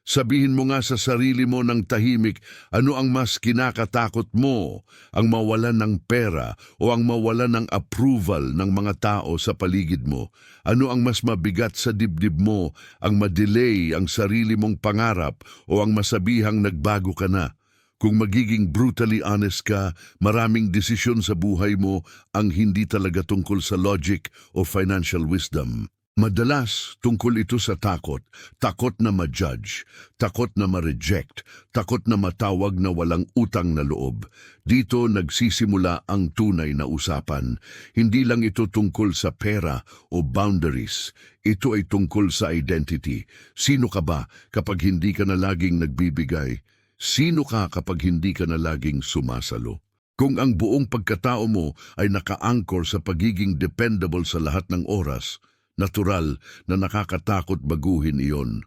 Sabihin mo nga sa sarili mo ng tahimik, ano ang mas kinakatakot mo? Ang mawalan ng pera o ang mawalan ng approval ng mga tao sa paligid mo? Ano ang mas mabigat sa dibdib mo? Ang madelay ang sarili mong pangarap o ang masabihang nagbago ka na? Kung magiging brutally honest ka, maraming desisyon sa buhay mo ang hindi talaga tungkol sa logic o financial wisdom. Madalas tungkol ito sa takot, takot na ma-judge, takot na ma-reject, takot na matawag na walang utang na loob. Dito nagsisimula ang tunay na usapan. Hindi lang ito tungkol sa pera o boundaries. Ito ay tungkol sa identity. Sino ka ba kapag hindi ka na laging nagbibigay? Sino ka kapag hindi ka na laging sumasalo? Kung ang buong pagkatao mo ay naka-anchor sa pagiging dependable sa lahat ng oras, natural na nakakatakot baguhin iyon.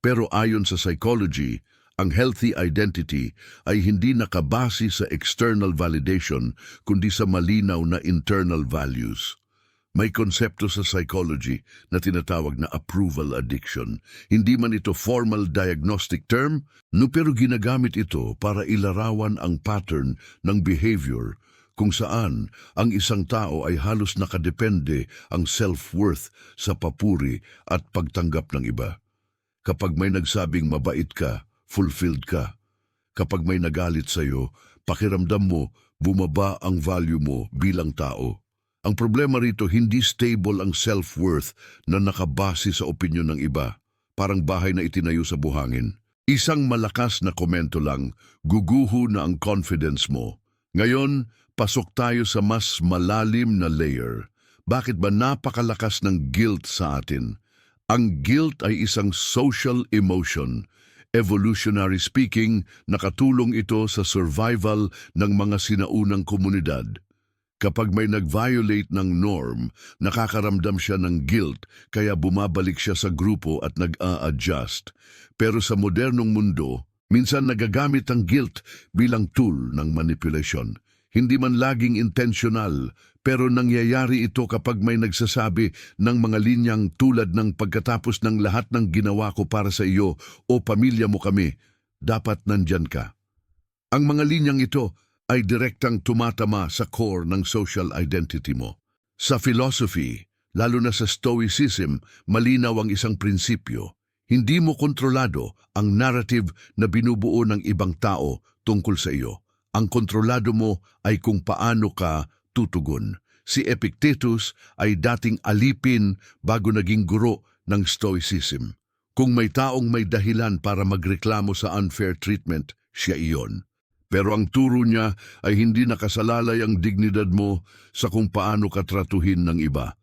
Pero ayon sa psychology, ang healthy identity ay hindi nakabase sa external validation kundi sa malinaw na internal values. May konsepto sa psychology na tinatawag na approval addiction. Hindi man ito formal diagnostic term, pero ginagamit ito para ilarawan ang pattern ng behavior kung saan ang isang tao ay halos nakadepende ang self-worth sa papuri at pagtanggap ng iba. Kapag may nagsabing mabait ka, fulfilled ka. Kapag may nagalit sa iyo, pakiramdam mo, bumaba ang value mo bilang tao. Ang problema rito, hindi stable ang self-worth na nakabase sa opinyon ng iba, parang bahay na itinayo sa buhangin. Isang malakas na komento lang, guguho na ang confidence mo. Ngayon, pasok tayo sa mas malalim na layer. Bakit ba napakalakas ng guilt sa atin? Ang guilt ay isang social emotion. Evolutionary speaking, nakatulong ito sa survival ng mga sinaunang komunidad. Kapag may nag-violate ng norm, nakakaramdam siya ng guilt kaya bumabalik siya sa grupo at nag-a-adjust. Pero sa modernong mundo, minsan nagagamit ang guilt bilang tool ng manipulation. Hindi man laging intentional, pero nangyayari ito kapag may nagsasabi ng mga linyang tulad ng pagkatapos ng lahat ng ginawa ko para sa iyo o pamilya mo kami, dapat nandyan ka. Ang mga linyang ito ay direktang tumatama sa core ng social identity mo. Sa philosophy, lalo na sa Stoicism, malinaw ang isang prinsipyo. Hindi mo kontrolado ang narrative na binubuo ng ibang tao tungkol sa iyo. Ang kontrolado mo ay kung paano ka tutugon. Si Epictetus ay dating alipin bago naging guro ng Stoicism. Kung may taong may dahilan para magreklamo sa unfair treatment, siya iyon. Pero ang turo niya ay hindi nakasalalay ang dignidad mo sa kung paano ka tratuhin ng iba.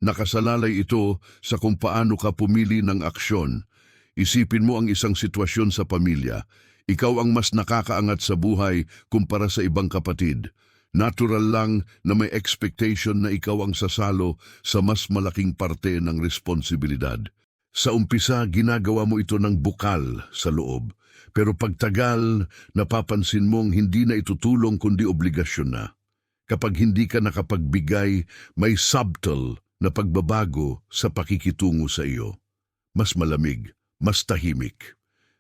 Nakasalalay ito sa kung paano ka pumili ng aksyon. Isipin mo ang isang sitwasyon sa pamilya. Ikaw ang mas nakakaangat sa buhay kumpara sa ibang kapatid. Natural lang na may expectation na ikaw ang sasalo sa mas malaking parte ng responsibilidad. Sa umpisa, ginagawa mo ito ng bukal sa loob. Pero pagtagal, napapansin mong hindi na itutulong kundi obligasyon na. Kapag hindi ka nakapagbigay, may subtle na pagbabago sa pakikitungo sa iyo. Mas malamig, mas tahimik.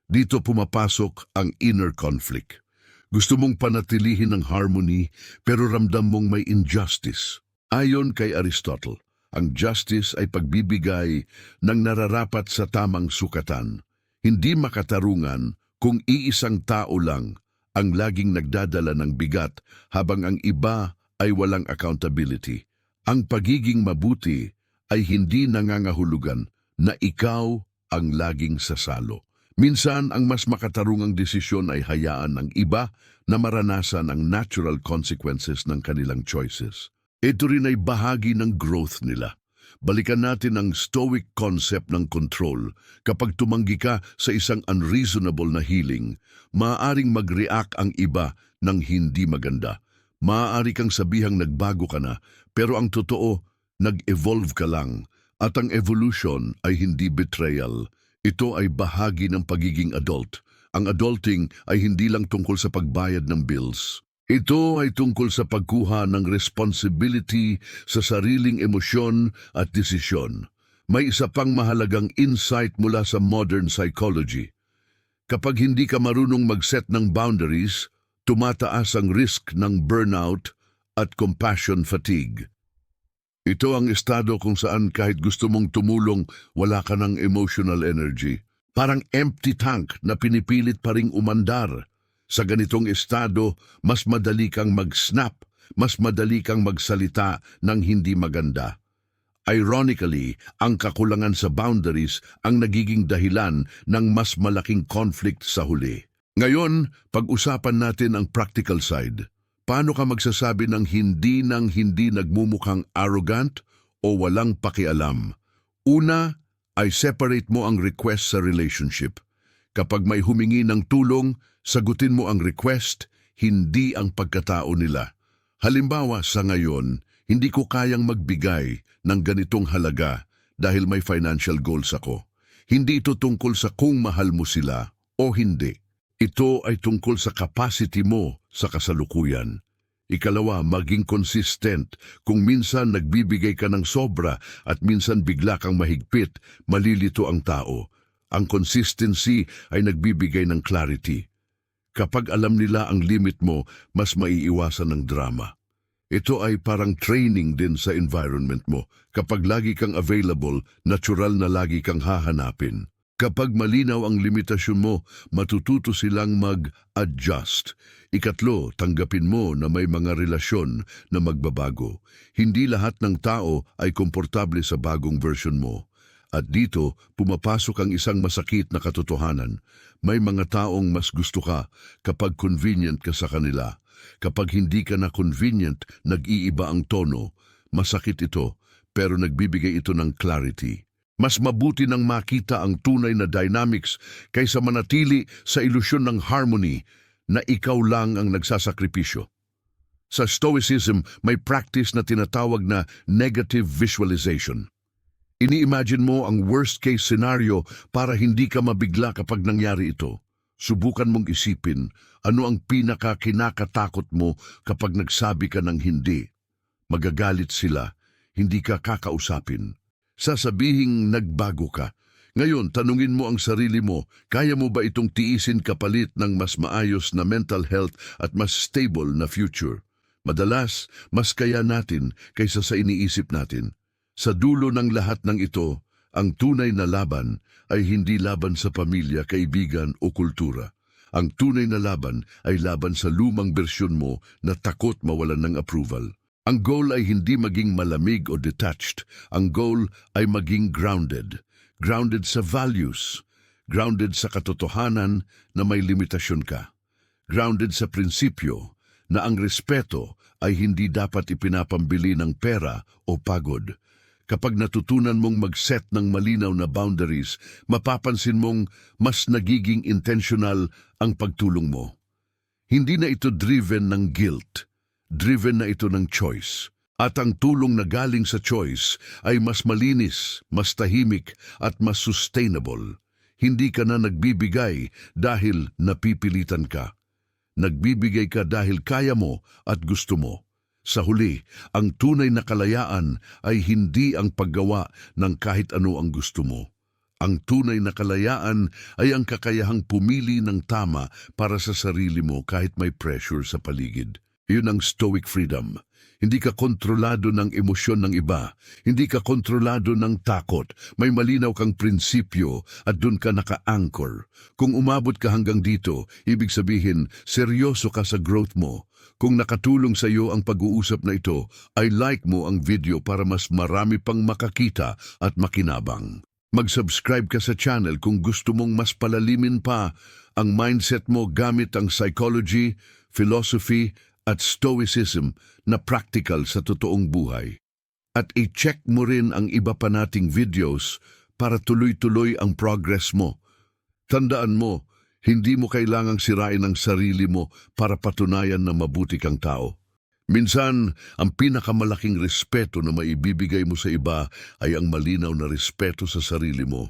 Dito pumapasok ang inner conflict. Gusto mong panatilihin ang harmony pero ramdam mong may injustice. Ayon kay Aristotle, ang justice ay pagbibigay ng nararapat sa tamang sukatan. Hindi makatarungan kung iisang tao lang ang laging nagdadala ng bigat habang ang iba ay walang accountability. Ang pagiging mabuti ay hindi nangangahulugan na ikaw ang laging sasalo. Minsan, ang mas makatarungang desisyon ay hayaan ng iba na maranasan ang natural consequences ng kanilang choices. Ito rin ay bahagi ng growth nila. Balikan natin ang stoic concept ng control. Kapag tumanggi ka sa isang unreasonable na healing, maaaring mag-react ang iba ng hindi maganda. Maaari kang sabihang nagbago ka na, pero ang totoo, nag-evolve ka lang. At ang evolution ay hindi betrayal. Ito ay bahagi ng pagiging adult. Ang adulting ay hindi lang tungkol sa pagbayad ng bills. Ito ay tungkol sa pagkuha ng responsibility sa sariling emosyon at desisyon. May isa pang mahalagang insight mula sa modern psychology. Kapag hindi ka marunong mag-set ng boundaries, tumataas ang risk ng burnout at compassion fatigue. Ito ang estado kung saan kahit gusto mong tumulong, wala ka ng emotional energy. Parang empty tank na pinipilit pa ring umandar. Sa ganitong estado, mas madali kang mag-snap, mas madali kang magsalita ng hindi maganda. Ironically, ang kakulangan sa boundaries ang nagiging dahilan ng mas malaking conflict sa huli. Ngayon, pag-usapan natin ang practical side. Paano ka magsasabi ng hindi nagmumukhang arrogant o walang pakialam? Una, ay separate mo ang request sa relationship. Kapag may humingi ng tulong, sagutin mo ang request, hindi ang pagkatao nila. Halimbawa, sa ngayon, hindi ko kayang magbigay ng ganitong halaga dahil may financial goals ako. Hindi ito tungkol sa kung mahal mo sila o hindi. Ito ay tungkol sa capacity mo sa kasalukuyan. Ikalawa, maging consistent. Kung minsan nagbibigay ka ng sobra at minsan bigla kang mahigpit, malilito ang tao. Ang consistency ay nagbibigay ng clarity. Kapag alam nila ang limit mo, mas maiiwasan ng drama. Ito ay parang training din sa environment mo. Kapag lagi kang available, natural na lagi kang hahanapin. Kapag malinaw ang limitasyon mo, matututo silang mag-adjust. Ikatlo, tanggapin mo na may mga relasyon na magbabago. Hindi lahat ng tao ay komportable sa bagong version mo. At dito, pumapasok ang isang masakit na katotohanan. May mga taong mas gusto ka kapag convenient ka sa kanila. Kapag hindi ka na convenient, nag-iiba ang tono. Masakit ito, pero nagbibigay ito ng clarity. Mas mabuti nang makita ang tunay na dynamics kaysa manatili sa ilusyon ng harmony na ikaw lang ang nagsasakripisyo. Sa Stoicism, may practice na tinatawag na negative visualization. Ini-imagine mo ang worst-case scenario para hindi ka mabigla kapag nangyari ito. Subukan mong isipin ano ang pinaka-kinakatakot mo kapag nagsabi ka ng hindi. Magagalit sila, hindi ka kakausapin. Sasabihing nagbago ka. Ngayon, tanungin mo ang sarili mo, kaya mo ba itong tiisin kapalit ng mas maayos na mental health at mas stable na future? Madalas, mas kaya natin kaysa sa iniisip natin. Sa dulo ng lahat ng ito, ang tunay na laban ay hindi laban sa pamilya, kaibigan o kultura. Ang tunay na laban ay laban sa lumang bersyon mo na takot mawalan ng approval. Ang goal ay hindi maging malamig o detached. Ang goal ay maging grounded. Grounded sa values. Grounded sa katotohanan na may limitasyon ka. Grounded sa prinsipyo na ang respeto ay hindi dapat ipinapambili ng pera o pagod. Kapag natutunan mong mag-set ng malinaw na boundaries, mapapansin mong mas nagiging intentional ang pagtulong mo. Hindi na ito driven ng guilt, driven na ito ng choice. At ang tulong na galing sa choice ay mas malinis, mas tahimik at mas sustainable. Hindi ka na nagbibigay dahil napipilitan ka. Nagbibigay ka dahil kaya mo at gusto mo. Sa huli, ang tunay na kalayaan ay hindi ang paggawa ng kahit ano ang gusto mo. Ang tunay na kalayaan ay ang kakayahang pumili ng tama para sa sarili mo kahit may pressure sa paligid. Iyon ang stoic freedom. Hindi ka kontrolado ng emosyon ng iba. Hindi ka kontrolado ng takot. May malinaw kang prinsipyo at dun ka naka-anchor. Kung umabot ka hanggang dito, ibig sabihin, seryoso ka sa growth mo. Kung nakatulong sa iyo ang pag-uusap na ito, ay like mo ang video para mas marami pang makakita at makinabang. Mag-subscribe ka sa channel kung gusto mong mas palalimin pa ang mindset mo gamit ang psychology, philosophy at stoicism na practical sa totoong buhay. At i-check mo rin ang iba pa nating videos para tuloy-tuloy ang progress mo. Tandaan mo, hindi mo kailangang sirain ang sarili mo para patunayan na mabuti kang tao. Minsan, ang pinakamalaking respeto na maibibigay mo sa iba ay ang malinaw na respeto sa sarili mo.